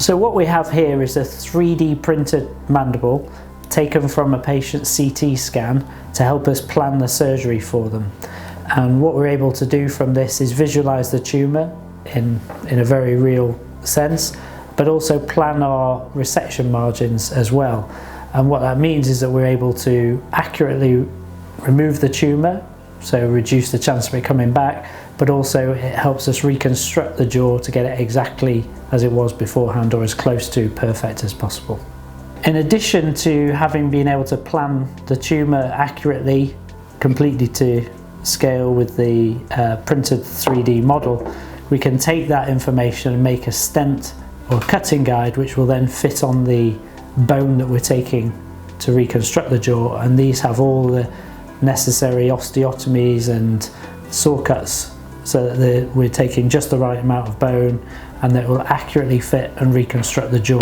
So what we have here is a 3D printed mandible taken from a patient's CT scan to help us plan the surgery for them. And what we're able to do from this is visualize the tumour in a very real sense, but also plan our resection margins as well. And what that means is that we're able to accurately remove the tumour, so reduce the chance of it coming back, but also it helps us reconstruct the jaw to get it exactly as it was beforehand, or as close to perfect as possible. In addition to having been able to plan the tumour accurately, completely to scale with the printed 3D model, we can take that information and make a stent or cutting guide which will then fit on the bone that we're taking to reconstruct the jaw, and these have all the necessary osteotomies and saw cuts so that we're taking just the right amount of bone and that it will accurately fit and reconstruct the jaw.